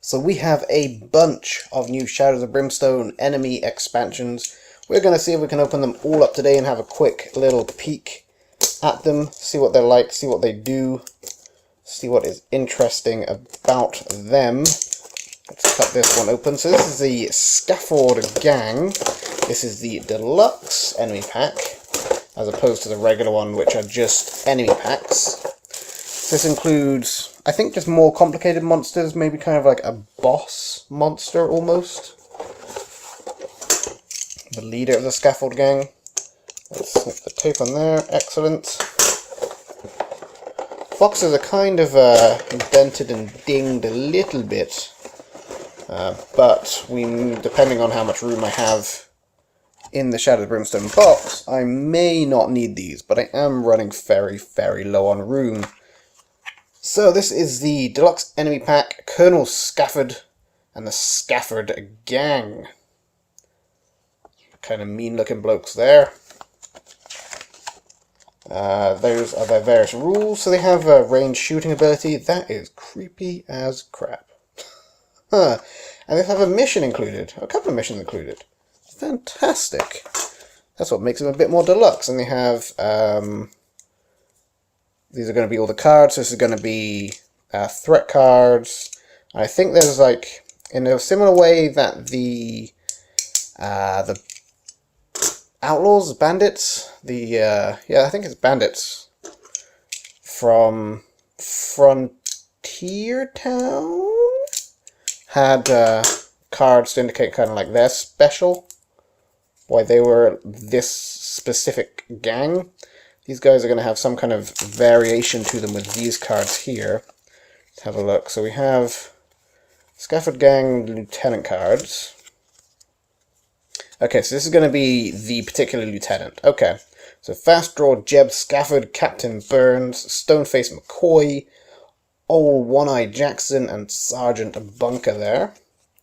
So we have a bunch of new Shadows of Brimstone enemy expansions. We're going to see if we can open them all up today and have a quick little peek at them, see what they're like, see what they do, see what is interesting about them. Let's cut this one open. So this is the Scaffold Gang. This is the deluxe enemy pack, as opposed to the regular one, which are just enemy packs. This includes, I think, just more complicated monsters, maybe kind of like a boss monster almost. The leader of the Scaffold Gang. Let's snip the tape on there, excellent. Boxes are kind of dented and dinged a little bit, but depending on how much room I have in the Shadows of Brimstone box, I may not need these, but I am running very, very low on room. So this is the deluxe enemy pack, Colonel Scaffold and the Scaffold Gang. Kind of mean looking blokes there. Those are their various rules. So they have a ranged shooting ability. That is creepy as crap. And they have a mission included, a couple of missions included. Fantastic. That's what makes them a bit more deluxe. And they have these are going to be all the cards. This is going to be threat cards. I think there's like, in a similar way that the Outlaws, Bandits, yeah, I think it's Bandits from Frontier Town had cards to indicate kind of like their special, why they were this specific gang. These guys are going to have some kind of variation to them with these cards here. Let's have a look. So we have Scaffold Gang Lieutenant cards. Okay, so this is going to be the particular lieutenant. Okay, so Fast Draw Jeb Scaffold, Captain Burns, Stoneface McCoy, Old One-Eye Jackson, and Sergeant Bunker there.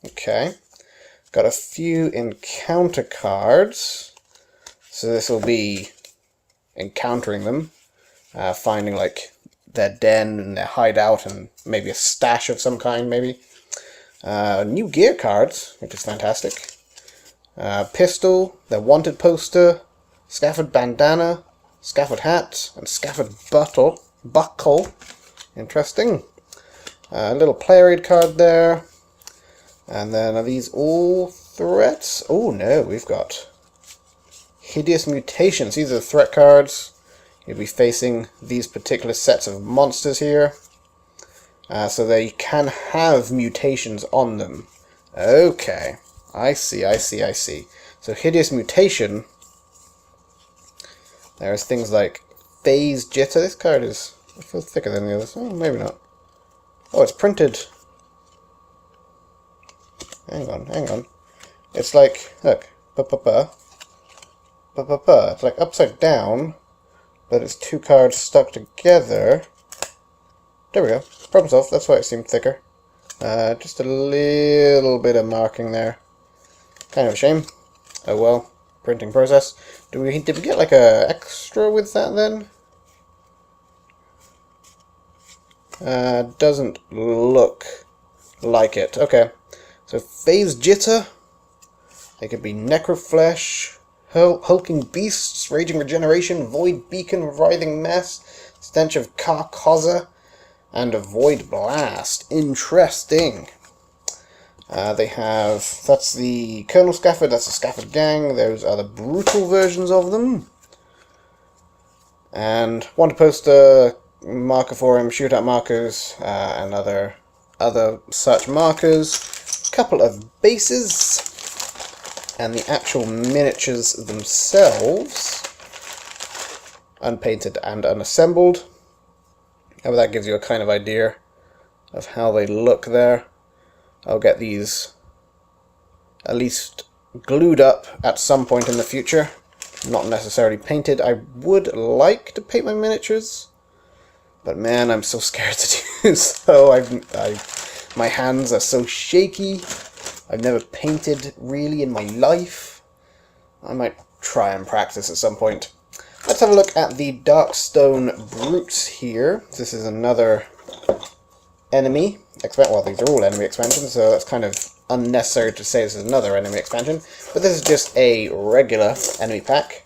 Okay, got a few encounter cards. So this will be encountering them, finding like their den and their hideout and maybe a stash of some kind, maybe. New gear cards, which is fantastic. Pistol, their wanted poster, Scaffold bandana, Scaffold hat, and Scaffold buckle. Interesting. A little player aid card there. And then are these all threats? Oh no, we've got Hideous Mutations. These are the threat cards. You'll be facing these particular sets of monsters here. So they can have mutations on them. Okay. I see. So Hideous Mutation, there's things like Phase Jitter. This card is, I feel thicker than the others. Oh, maybe not. Oh, it's printed. Hang on. It's like, look, it's like upside down, but it's two cards stuck together. There we go. Problem solved. That's why it seemed thicker. Just a little bit of marking there. Kind of a shame. Oh well. Printing process. Did we get like a extra with that then? Doesn't look like it. Okay. So Phase Jitter. They could be Necroflesh, Hulking Beasts, Raging Regeneration, Void Beacon, Writhing Mess, Stench of Carcosa, and a Void Blast. Interesting. They have, that's the Colonel Scaffold, that's the Scaffold Gang, those are the brutal versions of them. And wanted poster, marker for him, shootout markers, and other such markers. Couple of bases, and the actual miniatures themselves, unpainted and unassembled. But that gives you a kind of idea of how they look there. I'll get these at least glued up at some point in the future, not necessarily painted. I would like to paint my miniatures, but man, I'm so scared to do so. My hands are so shaky. I've never painted really in my life. I might try and practice at some point. Let's have a look at the Darkstone Brutes here. This is another enemy well, these are all enemy expansions, so that's kind of unnecessary to say this is another enemy expansion. But this is just a regular enemy pack,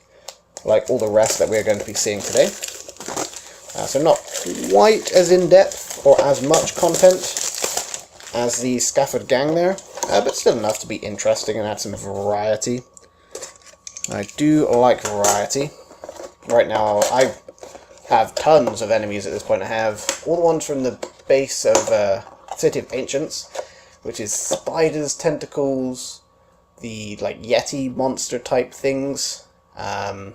like all the rest that we're going to be seeing today. So not quite as in-depth or as much content as the Scaffold Gang there, but still enough to be interesting and add some variety. I do like variety. Right now I have tons of enemies at this point. I have all the ones from the base of City of Ancients, which is spiders, tentacles, the like Yeti monster type things, and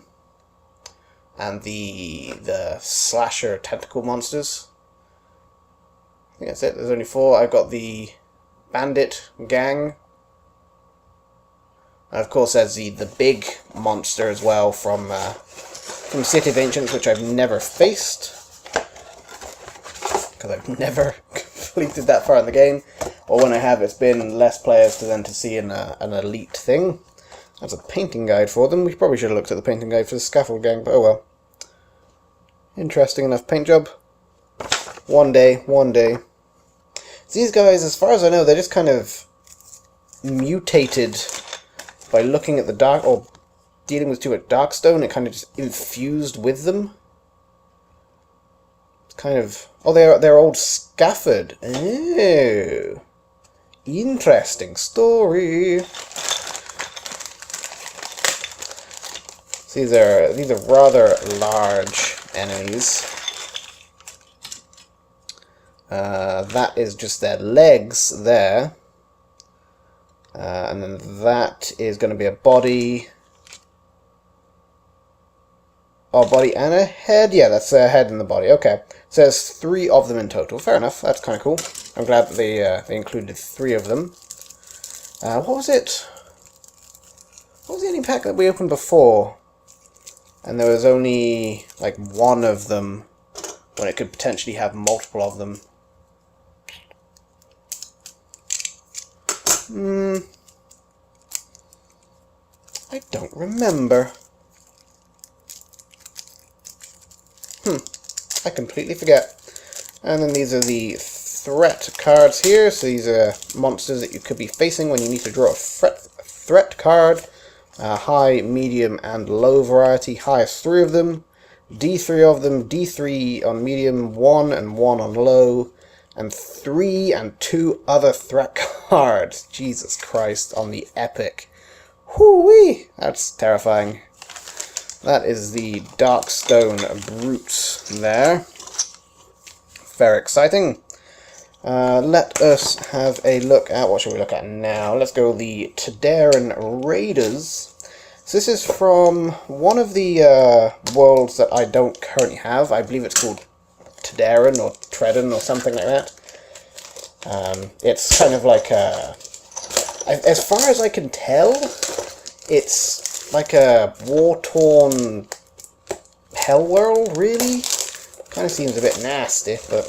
the slasher tentacle monsters. I think that's it. There's only 4. I've got the bandit gang. And of course there's the big monster as well from City of Ancients, which I've never faced, because I've never completed that far in the game, or when I have, it's been less players to see an elite thing. That's a painting guide for them. We probably should have looked at the painting guide for the Scaffold Gang, but oh well. Interesting enough paint job. One day. So these guys, as far as I know, they're just kind of mutated by looking at the dark, or dealing with too much Darkstone. It kind of just infused with them. It's kind of... Oh, they're old Scaffold. Oh, interesting story. So these are rather large enemies. That is just their legs there. And then that is going to be a body. Oh, body and a head? Yeah, that's a head and the body. Okay. So there's 3 of them in total. Fair enough. That's kind of cool. I'm glad that they included 3 of them. What was it? What was the only pack that we opened before? And there was only like 1 of them when it could potentially have multiple of them. I don't remember. I completely forget. And then these are the threat cards here. So these are monsters that you could be facing when you need to draw a threat card. High, medium, and low variety. Highest 3 of them. D3 of them. D3 on medium, 1 and 1 on low. And 3 and 2 other threat cards. Jesus Christ, on the epic. Whoo-wee! That's terrifying. That is the Darkstone Brutes there. Very exciting. Let us have a look at... What should we look at now? Let's go the Daran Raiders. So this is from one of the worlds that I don't currently have. I believe it's called Daran or Tredden or something like that. It's kind of like a... As far as I can tell, it's like a war-torn hell world, really. Kind of seems a bit nasty, but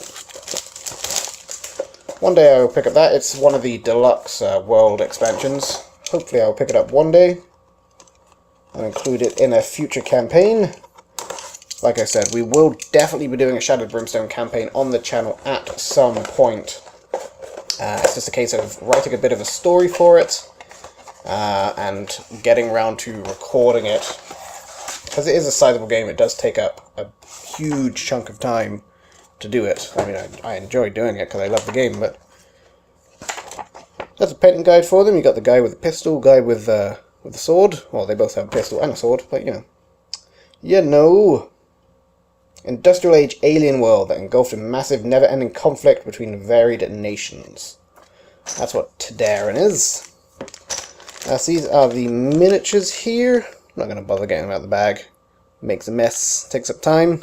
one day I will pick up that. It's one of the deluxe world expansions. Hopefully I'll pick it up one day and include it in a future campaign. Like I said, we will definitely be doing a Shadows of Brimstone campaign on the channel at some point. It's just a case of writing a bit of a story for it and getting around to recording it. Because it is a sizable game, it does take up a huge chunk of time to do it. I mean, I enjoy doing it because I love the game, but that's a painting guide for them. You got the guy with the pistol, guy with the sword. Well, they both have a pistol and a sword, but you know. You know. Industrial Age alien world that engulfed a massive, never-ending conflict between varied nations. That's what Daran is. So these are the miniatures here. I'm not going to bother getting them out of the bag. Makes a mess, takes up time.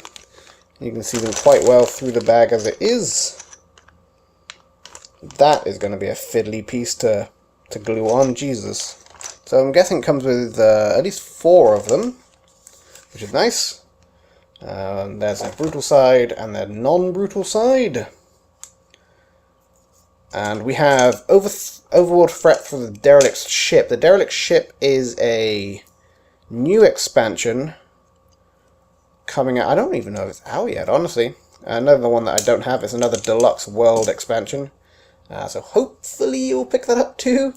You can see them quite well through the bag as it is. That is going to be a fiddly piece to glue on, Jesus. So I'm guessing it comes with at least 4 of them, which is nice. There's a brutal side and the non-brutal side. And we have Overworld Threat for the Derelict Ship. The Derelict Ship is a new expansion coming out. I don't even know if it's out yet, honestly. Another one that I don't have is another deluxe world expansion. So hopefully you'll pick that up too.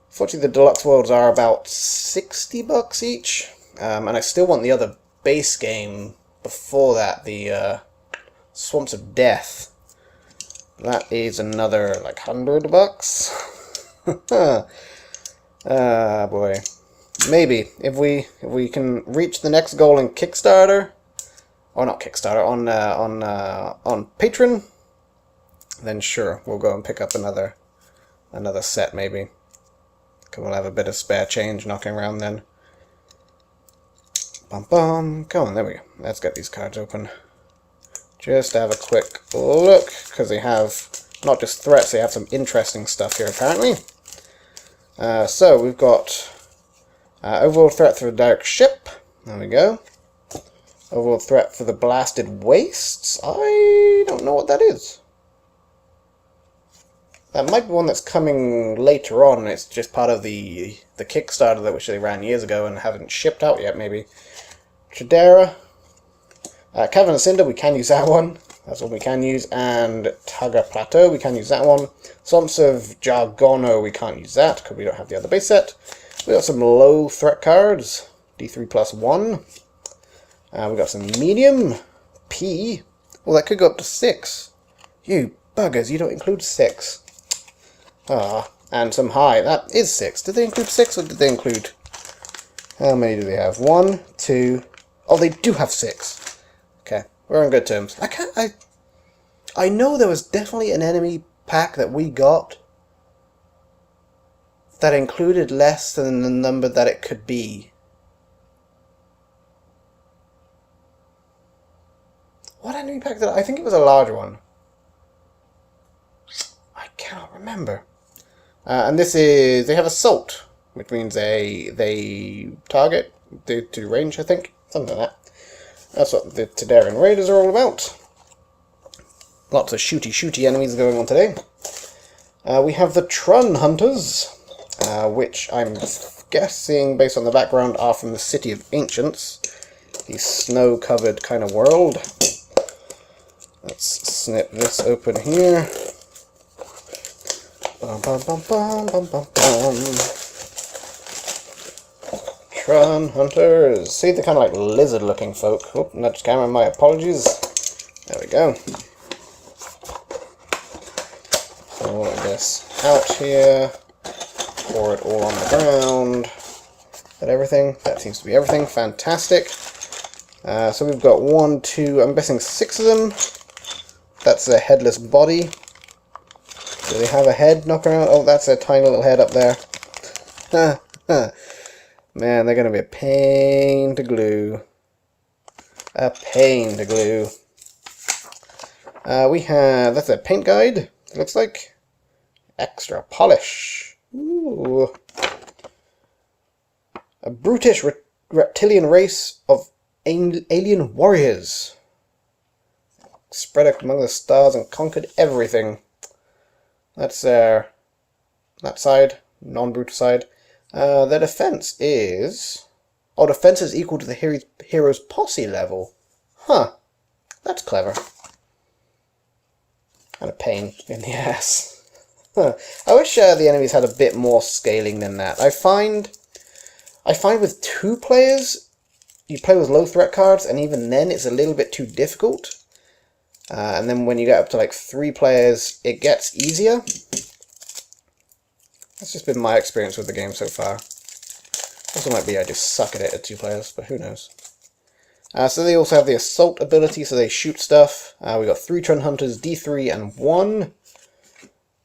Fortunately, the deluxe worlds are about $60 each, and I still want the other base game before that, the Swamps of Death. That is another like $100. Ah, boy. Maybe if we can reach the next goal in Kickstarter, or not Kickstarter, on Patreon, then sure, we'll go and pick up another set maybe. Cause we'll have a bit of spare change knocking around then. Bum bum. Come on, there we go. Let's get these cards open. Just have a quick look, because they have not just threats, they have some interesting stuff here apparently. So we've got overall threat for the Derelict Ship. There we go. Overall threat for the Blasted Wastes. I don't know what that is. That might be one that's coming later on. It's just part of the Kickstarter that which they ran years ago and haven't shipped out yet, maybe. Chidera. Cavern of Cinder, we can use that one. That's one we can use. And Targa Plateau, we can use that one. Swamps of Jargono, we can't use that because we don't have the other base set. We got some low threat cards. D3+1. We got some medium. P. Well, that could go up to 6. You buggers, you don't include 6. Ah, and some high. That is 6. Did they include 6 or did they include... How many do they have? 1, 2... Oh, they do have 6. Okay, we're on good terms. I know there was definitely an enemy pack that we got that included less than the number that it could be. What enemy pack did I think it was a larger one. I cannot remember. And this is, they have Assault, which means they target to range, I think. Something like that. That's what the Daran Raiders are all about. Lots of shooty enemies going on today. We have the Trun Hunters, which I'm guessing, based on the background, are from the City of Ancients. The snow-covered kind of world. Let's snip this open here. Bum, bum, bum, bum, bum, bum, bum. Trun Hunters. See, they're kind of like lizard-looking folk. Oh, nudged camera, my apologies. There we go. So all of this out here. Pour it all on the ground. Is that everything? That seems to be everything. Fantastic. So we've got 1, 2, I'm guessing 6 of them. That's a headless body. Do they have a head knocking around? Oh, that's a tiny little head up there. Man, they're going to be a pain to glue. A pain to glue. We have, that's a paint guide, it looks like. Extra polish. Ooh. A brutish reptilian race of alien warriors. Spread among the stars and conquered everything. That's that side, non-brute side. Their defense is... Oh, defense is equal to the hero's posse level. Huh. That's clever. And a pain in the ass. Huh. I wish the enemies had a bit more scaling than that. I find with 2 players, you play with low threat cards, and even then it's a little bit too difficult. And then when you get up to like 3 players, it gets easier. That's just been my experience with the game so far. Also might be I just suck at it at 2 players, but who knows. So they also have the Assault ability, so they shoot stuff. We got 3 Trun Hunters, D3 and 1.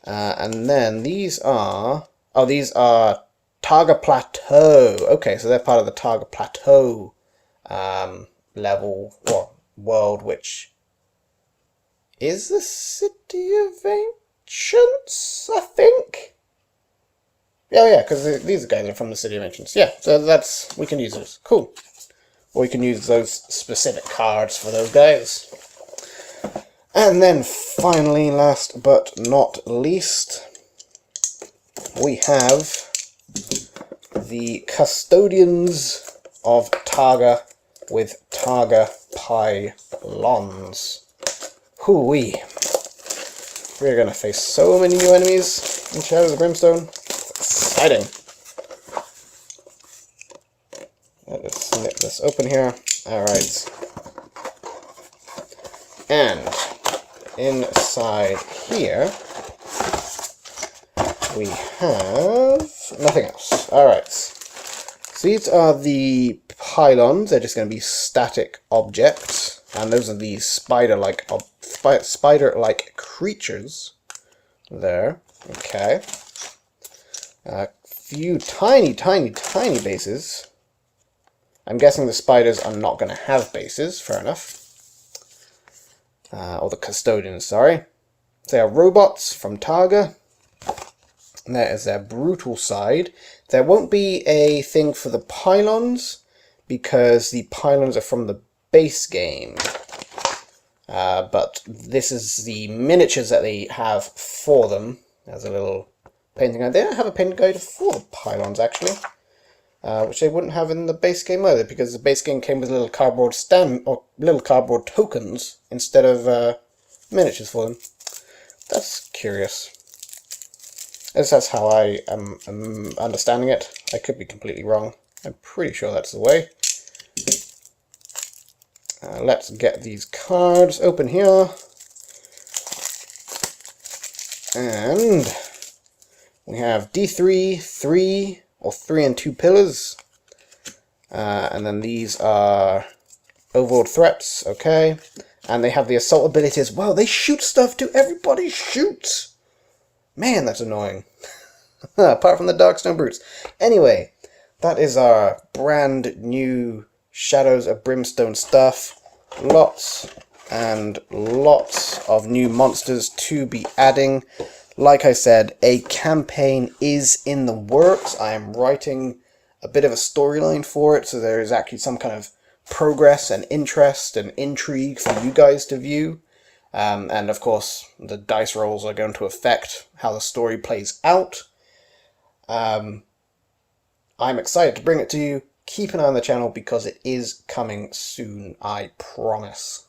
And then these are... Oh, these are Targa Plateau. Okay, so they're part of the Targa Plateau level, or world, which... is the City of Ancients, I think? Oh yeah, because these guys are from the City of Ancients. Yeah, so that's, we can use those. Cool. Or we can use those specific cards for those guys. And then finally, last but not least, we have the Custodians of Targa with Targa Pylons. Hoo-wee. We're going to face so many new enemies in Shadows of Brimstone. It's exciting. Let's snip this open here. Alright. And inside here, we have nothing else. Alright. So these are the pylons. They're just going to be static objects. And those are the spider-like creatures there. Okay. A few tiny bases. I'm guessing the spiders are not going to have bases. Fair enough. Or the custodians, sorry. They are robots from Targa. And that is their brutal side. There won't be a thing for the pylons, because the pylons are from the base game. But this is the miniatures that they have for them. There's a little painting guide. They don't have a painting guide for the pylons, actually. Which they wouldn't have in the base game either, because the base game came with little cardboard little cardboard tokens instead of miniatures for them. That's curious. That's how I am understanding it. I could be completely wrong. I'm pretty sure that's the way. Let's get these cards open here. And we have D3, 3, or 3 and 2 pillars. And then these are overworld threats, okay. And they have the assault ability as well. They shoot stuff too. Everybody shoots. Man, that's annoying. Apart from the Darkstone Brutes. Anyway, that is our brand new Shadows of Brimstone stuff. Lots and lots of new monsters to be adding. Like I said, a campaign is in the works. I am writing a bit of a storyline for it, so there is actually some kind of progress and interest and intrigue for you guys to view. And of course, the dice rolls are going to affect how the story plays out. I'm excited to bring it to you. Keep an eye on the channel because it is coming soon, I promise.